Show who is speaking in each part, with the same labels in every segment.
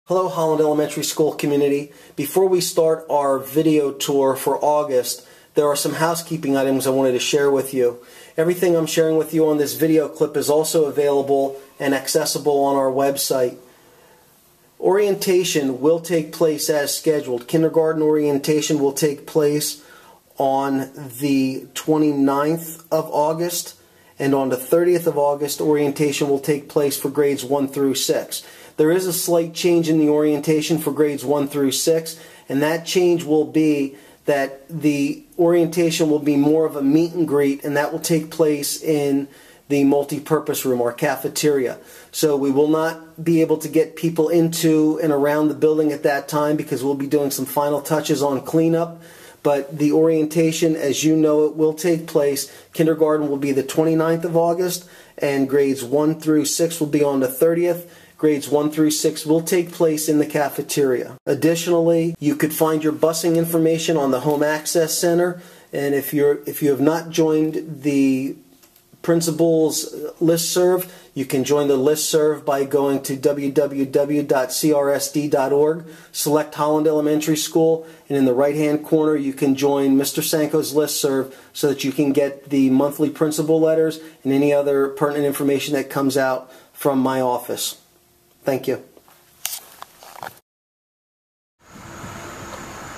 Speaker 1: Hello Holland Elementary School community. Before we start our video tour for August, there are some housekeeping items I wanted to share with you. Everything I'm sharing with you on this video clip is also available and accessible on our website. Orientation will take place as scheduled. Kindergarten orientation will take place on the 29th of August, and on the 30th of August orientation will take place for grades 1 through 6. There is a slight change in the orientation for grades 1 through 6, and that change will be that the orientation will be more of a meet and greet, and that will take place in the multi-purpose room, our cafeteria. So we will not be able to get people into and around the building at that time because we'll be doing some final touches on cleanup. But the orientation, as you know, it will take place. Kindergarten will be the 29th of August, and grades 1 through 6 will be on the 30th. Grades 1 through 6 will take place in the cafeteria. Additionally, you could find your busing information on the Home Access Center, and if you have not joined the principal's listserv, you can join the listserv by going to www.crsd.org, select Holland Elementary School, and in the right-hand corner you can join Mr. Sanko's listserv so that you can get the monthly principal letters and any other pertinent information that comes out from my office. Thank you.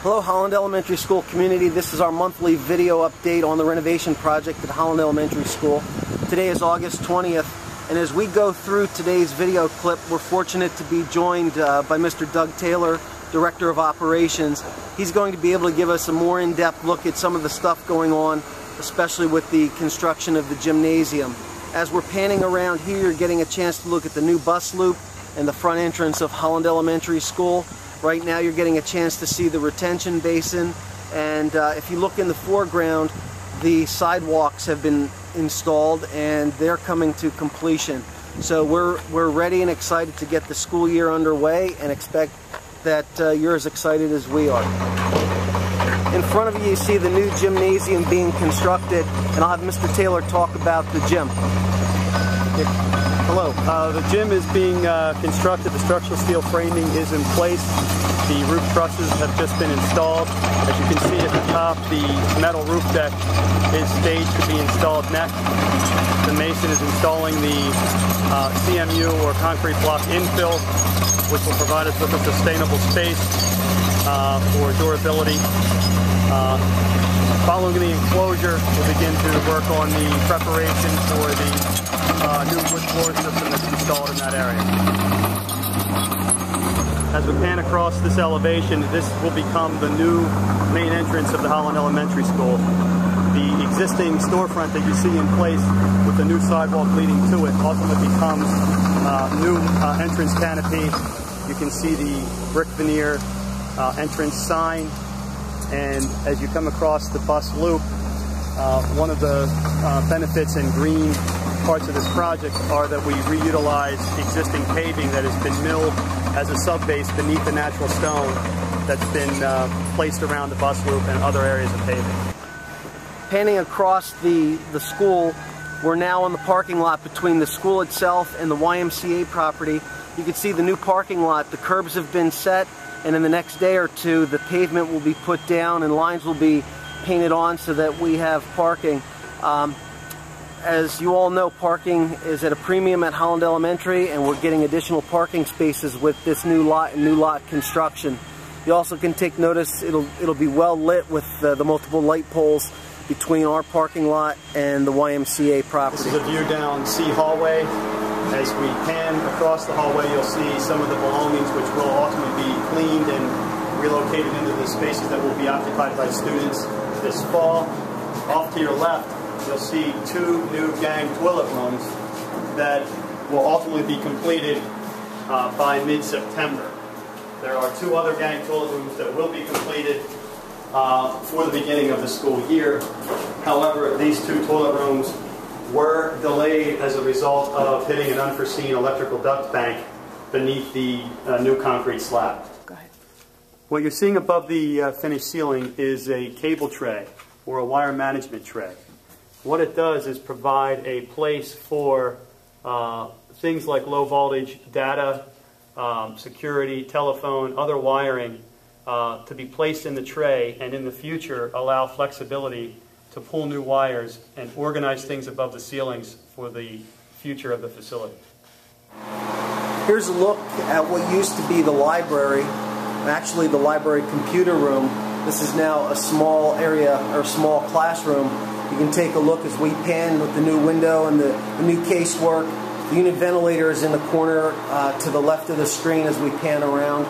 Speaker 1: Hello Holland Elementary School community. This is our monthly video update on the renovation project at Holland Elementary School. Today is August 20th, and as we go through today's video clip, we're fortunate to be joined by Mr. Doug Taylor, Director of Operations. He's going to be able to give us a more in-depth look at some of the stuff going on, especially with the construction of the gymnasium. As we're panning around here, you're getting a chance to look at the new bus loop and the front entrance of Holland Elementary School. Right now you're getting a chance to see the retention basin, and if you look in the foreground, the sidewalks have been installed and they're coming to completion. So we're ready and excited to get the school year underway, and expect that you're as excited as we are. In front of you, you see the new gymnasium being constructed, and I'll have Mr. Taylor talk about the gym.
Speaker 2: Hello. The gym is being constructed. The structural steel framing is in place. The roof trusses have just been installed. As you can see at the top, the metal roof deck is staged to be installed next. The mason is installing the CMU, or concrete block infill, which will provide us with a sustainable space for durability. Following the enclosure, we'll begin to work on the preparation for the new wood floor system that's installed in that area. As we pan across this elevation, this will become the new main entrance of the Holland Elementary School. The existing storefront that you see in place with the new sidewalk leading to it ultimately becomes new entrance canopy. You can see the brick veneer entrance sign. And as you come across the bus loop, one of the benefits and green parts of this project are that we reutilize existing paving that has been milled as a subbase beneath the natural stone that's been placed around the bus loop and other areas of paving.
Speaker 1: Panning across the school, we're now on the parking lot between the school itself and the YMCA property. You can see the new parking lot. The curbs have been set, and in the next day or two the pavement will be put down and lines will be painted on so that we have parking. As you all know, parking is at a premium at Holland Elementary, and we're getting additional parking spaces with this new lot and new lot construction. You also can take notice it'll be well lit with the multiple light poles between our parking lot and the YMCA property.
Speaker 2: This is a view down C hallway. As we pan across the hallway, you'll see some of the belongings which will ultimately be cleaned and relocated into the spaces that will be occupied by students this fall. Off to your left, you'll see two new gang toilet rooms that will ultimately be completed by mid-September. There are two other gang toilet rooms that will be completed for the beginning of the school year. However, these two toilet rooms were delayed as a result of hitting an unforeseen electrical duct bank beneath the new concrete slab.
Speaker 1: Go ahead.
Speaker 2: What you're seeing above the finished ceiling is a cable tray, or a wire management tray. What it does is provide a place for things like low voltage data security, telephone, other wiring to be placed in the tray, and in the future allow flexibility to pull new wires and organize things above the ceilings for the future of the facility.
Speaker 1: Here's a look at what used to be the library, actually the library computer room. This is now a small area, or small classroom. You can take a look as we pan with the new window and the new casework. The unit ventilator is in the corner to the left of the screen as we pan around.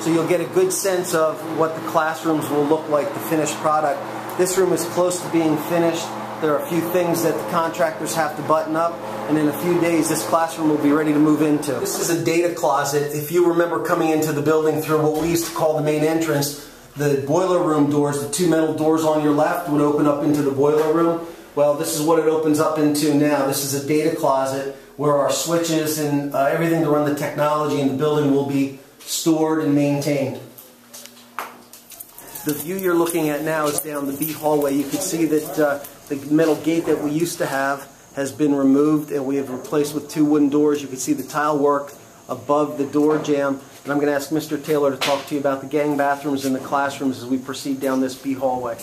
Speaker 1: So you'll get a good sense of what the classrooms will look like, the finished product. This room is close to being finished. There are a few things that the contractors have to button up, and in a few days this classroom will be ready to move into. This is a data closet. If you remember coming into the building through what we used to call the main entrance, the boiler room doors, the two metal doors on your left, would open up into the boiler room. Well, this is what it opens up into now. This is a data closet where our switches and everything to run the technology in the building will be stored and maintained. The view you're looking at now is down the B hallway. You can see that the metal gate that we used to have has been removed, and we have replaced with two wooden doors. You can see the tile work above the door jamb. And I'm going to ask Mr. Taylor to talk to you about the gang bathrooms in the classrooms as we proceed down this B hallway.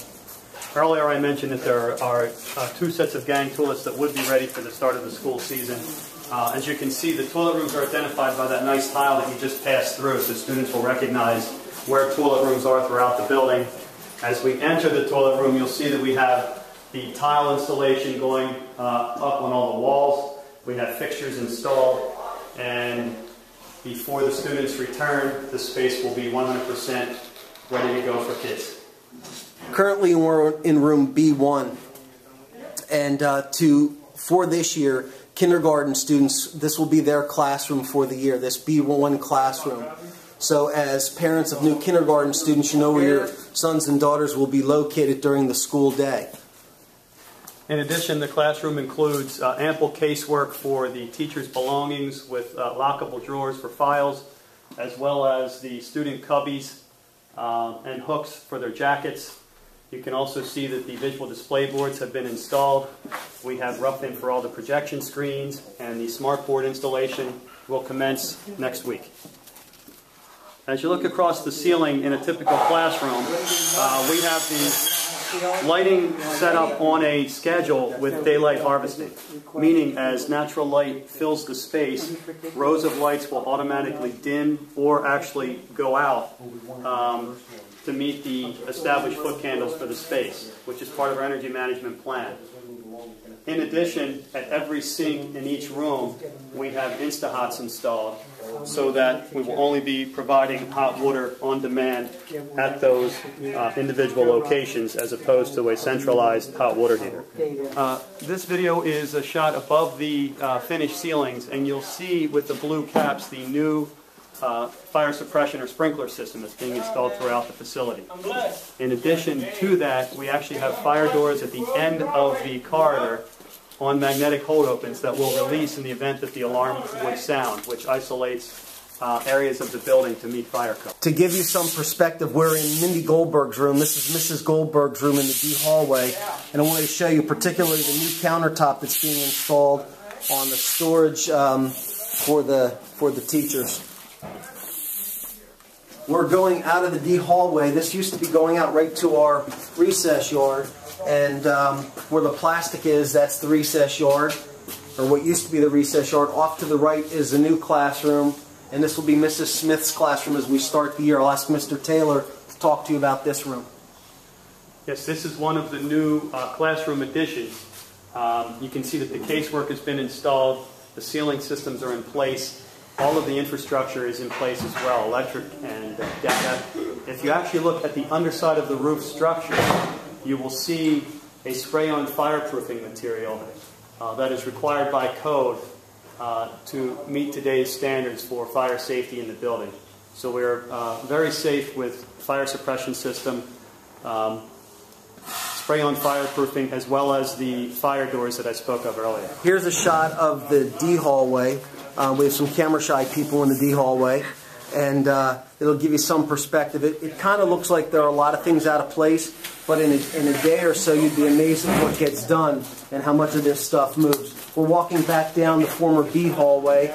Speaker 2: Earlier I mentioned that there are two sets of gang toilets that would be ready for the start of the school season. As you can see, the toilet rooms are identified by that nice tile that you just passed through, so students will recognize where toilet rooms are throughout the building. As we enter the toilet room, you'll see that we have the tile installation going up on all the walls. We have fixtures installed, and before the students return, the space will be 100% ready to go for kids.
Speaker 1: Currently we're in room B1, and for this year, kindergarten students, this will be their classroom for the year, this B1 classroom. So as parents of new kindergarten students, you know where your sons and daughters will be located during the school day.
Speaker 2: In addition, the classroom includes ample casework for the teachers' belongings with lockable drawers for files, as well as the student cubbies and hooks for their jackets. You can also see that the visual display boards have been installed. We have roughed in for all the projection screens, and the smart board installation will commence next week. As you look across the ceiling in a typical classroom, we have the lighting set up on a schedule with daylight harvesting, meaning as natural light fills the space, rows of lights will automatically dim or actually go out to meet the established foot candles for the space, which is part of our energy management plan. In addition, at every sink in each room, we have Insta-Hots installed so that we will only be providing hot water on demand at those individual locations as opposed to a centralized hot water heater. This video is a shot above the finished ceilings, and you'll see with the blue caps the new fire suppression or sprinkler system that's being installed throughout the facility. In addition to that, we actually have fire doors at the end of the corridor on magnetic hold opens that will release in the event that the alarm would sound, which isolates areas of the building to meet fire code.
Speaker 1: To give you some perspective, we're in Mindy Goldberg's room. This is Mrs. Goldberg's room in the D hallway, and I wanted to show you particularly the new countertop that's being installed on the storage for the teachers. We're going out of the D hallway. This used to be going out right to our recess yard, and where the plastic is, that's the recess yard, or what used to be the recess yard. Off to the right is the new classroom, and this will be Mrs. Smith's classroom as we start the year. I'll ask Mr. Taylor to talk to you about this room.
Speaker 2: Yes, this is one of the new classroom additions. You can see that the casework has been installed, the ceiling systems are in place. All of the infrastructure is in place as well, electric and data. If you actually look at the underside of the roof structure, you will see a spray-on fireproofing material that is required by code to meet today's standards for fire safety in the building. So we're very safe with fire suppression system, spray-on fireproofing, as well as the fire doors that I spoke of earlier.
Speaker 1: Here's a shot of the D hallway. We have some camera-shy people in the D hallway, and it'll give you some perspective. It kind of looks like there are a lot of things out of place, but in a day or so you'd be amazed at what gets done and how much of this stuff moves. We're walking back down the former B hallway,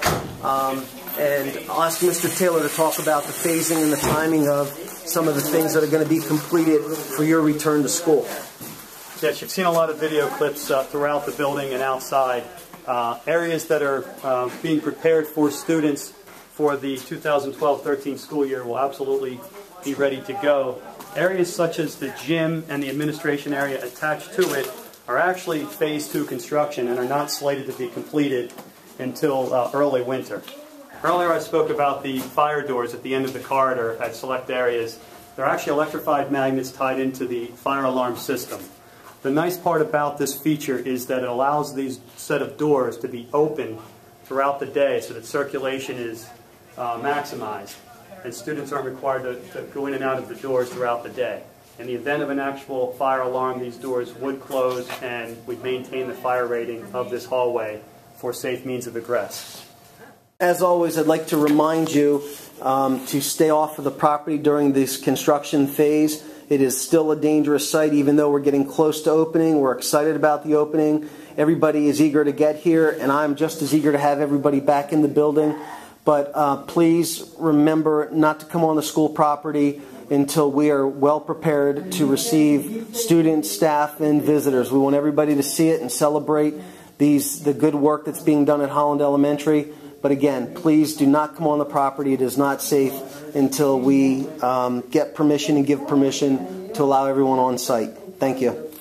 Speaker 1: and I'll ask Mr. Taylor to talk about the phasing and the timing of some of the things that are going to be completed for your return to school.
Speaker 2: Yes, you've seen a lot of video clips throughout the building and outside. Areas that are being prepared for students for the 2012-13 school year will absolutely be ready to go. Areas such as the gym and the administration area attached to it are actually phase 2 construction and are not slated to be completed until early winter. Earlier I spoke about the fire doors at the end of the corridor at select areas. They're actually electrified magnets tied into the fire alarm system. The nice part about this feature is that it allows these set of doors to be open throughout the day so that circulation is maximized and students aren't required to go in and out of the doors throughout the day. In the event of an actual fire alarm, these doors would close and would maintain the fire rating of this hallway for safe means of egress.
Speaker 1: As always, I'd like to remind you to stay off of the property during this construction phase. It is still a dangerous site, even though we're getting close to opening. We're excited about the opening. Everybody is eager to get here, and I'm just as eager to have everybody back in the building. But please remember not to come on the school property until we are well prepared to receive students, staff, and visitors. We want everybody to see it and celebrate the good work that's being done at Holland Elementary. But again, please do not come on the property. It is not safe until we get permission and give permission to allow everyone on site. Thank you.